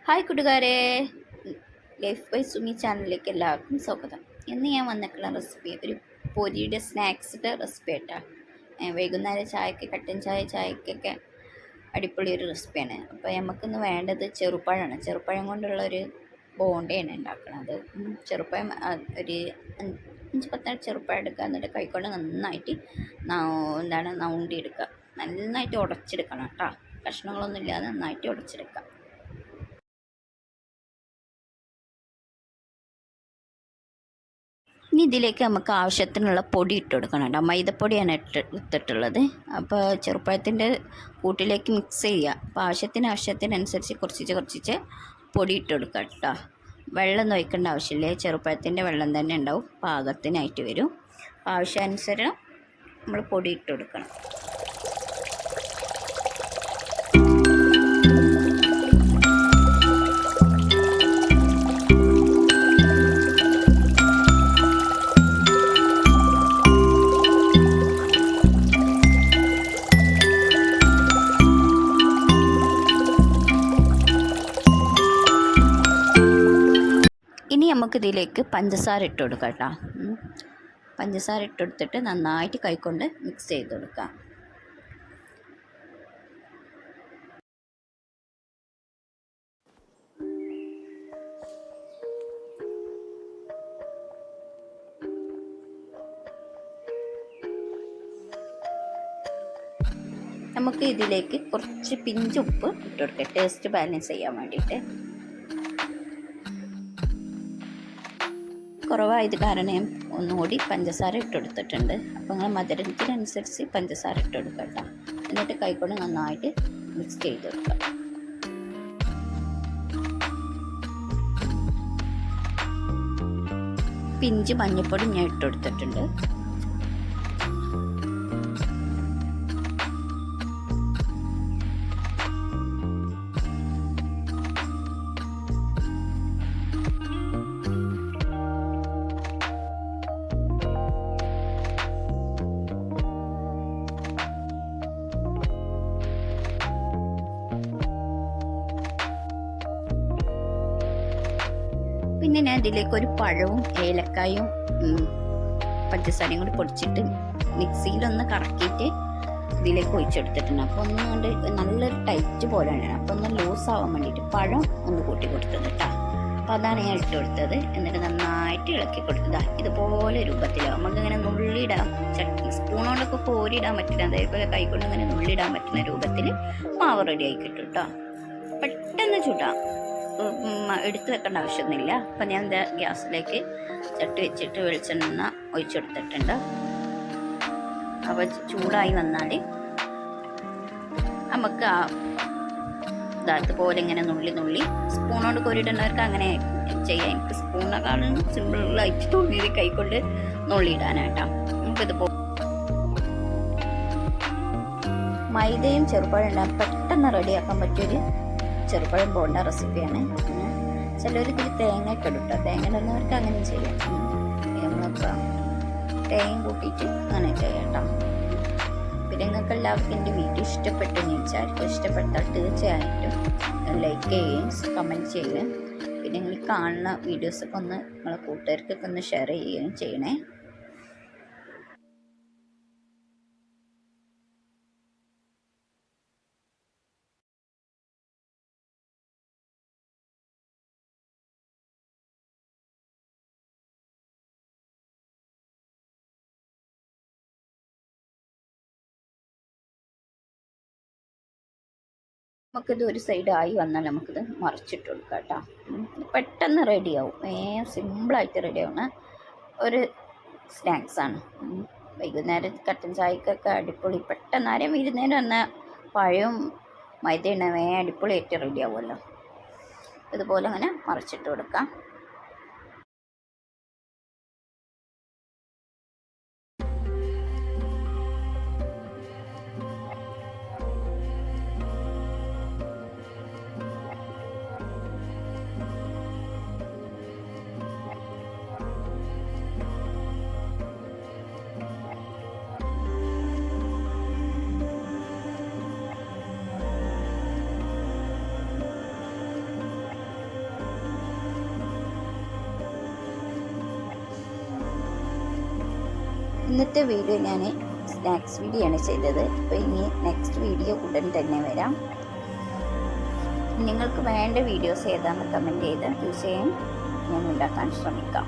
Hi കൂട്ടുകാരെ, life by Sumi ചാനലിലേക്ക് എല്ലാവർക്കും സ്വാഗതം. ഇന്ന് ഞാൻ വന്നിട്ടുള്ള റെസിപ്പി ഒരു പൊരിയുടെ സ്നാക്സിൻ്റെ റെസിപ്പി ആയിട്ടാണ്. വൈകുന്നേരം ചായക്ക് കട്ടൻ ചായക്കൊക്കെ അടിപൊളി ഒരു റെസിപ്പിയാണ്. അപ്പോൾ നമുക്കിന്ന് വേണ്ടത് ചെറുപ്പഴമാണ്. ചെറുപ്പഴം കൊണ്ടുള്ള ഒരു ബോണ്ടയാണ് ഉണ്ടാക്കുന്നത്. ചെറുപ്പഴം ഒരു 5-10 ചെറുപ്പഴം എടുക്കുക, എന്നിട്ട് കൈക്കൊണ്ട് നന്നായിട്ട് നൗണ്ടി എടുക്കുക. നന്നായിട്ട് ഉടച്ചെടുക്കണം കേട്ടോ, കഷ്ണങ്ങളൊന്നും ഇല്ലാതെ നന്നായിട്ട് ഉടച്ചെടുക്കുക. ഇനി ഇതിലേക്ക് നമുക്ക് ആവശ്യത്തിനുള്ള പൊടി ഇട്ട് കൊടുക്കണം കേട്ടോ. മൈദപ്പൊടിയാണ് എടുത്തിട്ടുള്ളത്. അപ്പോൾ ചെറുപ്പഴത്തിൻ്റെ കൂട്ടിലേക്ക് മിക്സ് ചെയ്യുക. അപ്പോൾ ആവശ്യത്തിനനുസരിച്ച് കുറച്ചിച്ച് പൊടി ഇട്ട് കൊടുക്കുക കേട്ടോ. വെള്ളം ഒഴിക്കേണ്ട ആവശ്യമില്ല, ചെറുപ്പഴത്തിൻ്റെ വെള്ളം തന്നെ ഉണ്ടാവും, പാകത്തിനായിട്ട് വരും. ആവശ്യാനുസരണം നമ്മൾ പൊടി ഇട്ട് കൊടുക്കണം. ഇനി നമുക്കിതിലേക്ക് പഞ്ചസാര ഇട്ട് കൊടുക്കാം കേട്ടോ. പഞ്ചസാര ഇട്ടെടുത്തിട്ട് നന്നായിട്ട് കൈകൊണ്ട് മിക്സ് ചെയ്ത് കൊടുക്കാം. നമുക്ക് ഇതിലേക്ക് കുറച്ച് പിഞ്ച് ഉപ്പ് ഇട്ട് കൊടുക്കാം, ടേസ്റ്റ് ബാലൻസ് ചെയ്യാൻ വേണ്ടിയിട്ട്. കുറവായത് കാരണം ഒന്നുകൂടി പഞ്ചസാര ഇട്ടെടുത്തിട്ടുണ്ട്. അപ്പോൾ നിങ്ങൾ മധുരത്തിനനുസരിച്ച് പഞ്ചസാര ഇട്ടെടുക്കുക കേട്ടോ. എന്നിട്ട് കൈകൊണ്ട് നന്നായിട്ട് മിക്സ് ചെയ്ത് കൊടുക്കുക. പിഞ്ച് മഞ്ഞൾപ്പൊടി ഞാൻ ഇട്ടെടുത്തിട്ടുണ്ട്. പിന്നെ ഞാൻ ഇതിലേക്ക് ഒരു പഴവും ഏലക്കായും പഞ്ചസാരയും കൂടി പൊടിച്ചിട്ട് മിക്സിയിലൊന്ന് കറക്കിയിട്ട് ഇതിലേക്ക് ഒഴിച്ചെടുത്തിട്ടുണ്ട്. അപ്പോൾ ഒന്നുകൊണ്ട് നല്ലൊരു ടൈറ്റ് പോലെയാണ്. അപ്പോൾ ഒന്ന് ലൂസ് ആവാൻ വേണ്ടിയിട്ട് പഴം ഒന്ന് കൂട്ടി കൊടുത്തത് കേട്ടോ. അപ്പോൾ അതാണ് ഞാൻ ഇട്ട് കൊടുത്തത്. എന്നിട്ട് നന്നായിട്ട് ഇളക്കി കൊടുത്തതാ. ഇതുപോലെ രൂപത്തിലാവും. നമുക്കിങ്ങനെ നുള്ളിയിടാം, സ്പൂൺ കൊണ്ടൊക്കെ കോരിയിടാൻ പറ്റില്ല, അതേപോലെ കൈകൊണ്ട് ഇങ്ങനെ നുള്ളിയിടാൻ പറ്റുന്ന രൂപത്തിൽ മാവ് റെഡി ആയി കിട്ടും കേട്ടോ. പെട്ടെന്ന് ചുടാം, എടുത്ത് വെക്കേണ്ട ആവശ്യമൊന്നുമില്ല. അപ്പം ഞാൻ എന്താ ഗ്യാസിലേക്ക് ചട്ടി വെച്ചിട്ട് വെളിച്ചെണ്ണ ഒഴിച്ചെടുത്തിട്ടുണ്ട്. അപ്പോൾ ചൂടായി വന്നാൽ നമുക്ക് അതുപോലെ ഇങ്ങനെ നുള്ളി സ്പൂണോട് കോരിയിടുന്നവർക്ക് അങ്ങനെ ചെയ്യാം. എനിക്ക് സ്പൂണിനെക്കാളും സിമ്പിളായിട്ട് തോന്നിയത് കൈക്കൊണ്ട് നുള്ളിയിടാനായിട്ടാ. നമുക്കിതുപോലെ മൈദയും ചെറുപഴം ഉണ്ടാകും, പെട്ടെന്ന് റെഡിയാക്കാൻ പറ്റിയൊരു ചെറുപ്പഴം ബോണ്ട റെസിപ്പിയാണ്. ചിലർ ഇതിൽ തേങ്ങ ഒക്കെ ഇടും കേട്ടോ. തേങ്ങ ഇടുന്നവർക്ക് അങ്ങനെ ചെയ്യാം. നമ്മളിപ്പോൾ തേങ്ങ കൂട്ടിയിട്ട് അങ്ങനെ ചെയ്യാം കേട്ടോ. പിന്നെ നിങ്ങൾക്ക് എല്ലാവർക്കും എൻ്റെ വീഡിയോ ഇഷ്ടപ്പെട്ടു എന്ന് വിചാരിക്കും. ഇഷ്ടപ്പെട്ടാൽ തീർച്ചയായിട്ടും ലൈക്ക് ചെയ്യുകയും കമൻറ്റ് ചെയ്യുകയും പിന്നെ നിങ്ങൾ കാണുന്ന വീഡിയോസൊക്കെ ഒന്ന് നിങ്ങളെ കൂട്ടുകാർക്കൊക്കെ ഒന്ന് ഷെയർ ചെയ്യുകയും ചെയ്യണേ. നമുക്കിത് ഒരു സൈഡ് ആയി വന്നാൽ നമുക്കിത് മറിച്ചിട്ട് കൊടുക്കാം കേട്ടോ. പെട്ടെന്ന് റെഡിയാവും, സിമ്പിളായിട്ട് റെഡിയാവുന്ന ഒരു സ്നാക്സാണ്. വൈകുന്നേരം കട്ടൻ ചായക്കൊക്കെ അടിപൊളി. പെട്ടെന്ന് ആരെയും വിരുന്നേരം വന്ന പഴവും മൈദ അടിപൊളിയായിട്ട് റെഡിയാവുമല്ലോ. ഇതുപോലെ അങ്ങനെ മറിച്ചിട്ട് കൊടുക്കാം. ഇന്നത്തെ വീഡിയോ ഞാൻ സ്നാക്സ് വീഡിയോ ആണ് ചെയ്തത്. അപ്പോൾ ഇനി നെക്സ്റ്റ് വീഡിയോ ഉടൻ തന്നെ വരാം. നിങ്ങൾക്ക് വേണ്ട വീഡിയോസ് ഏതാണെന്ന് കമൻറ്റ് ചെയ്ത് തീർച്ചയായും ഞാൻ ഉണ്ടാക്കാൻ ശ്രമിക്കാം.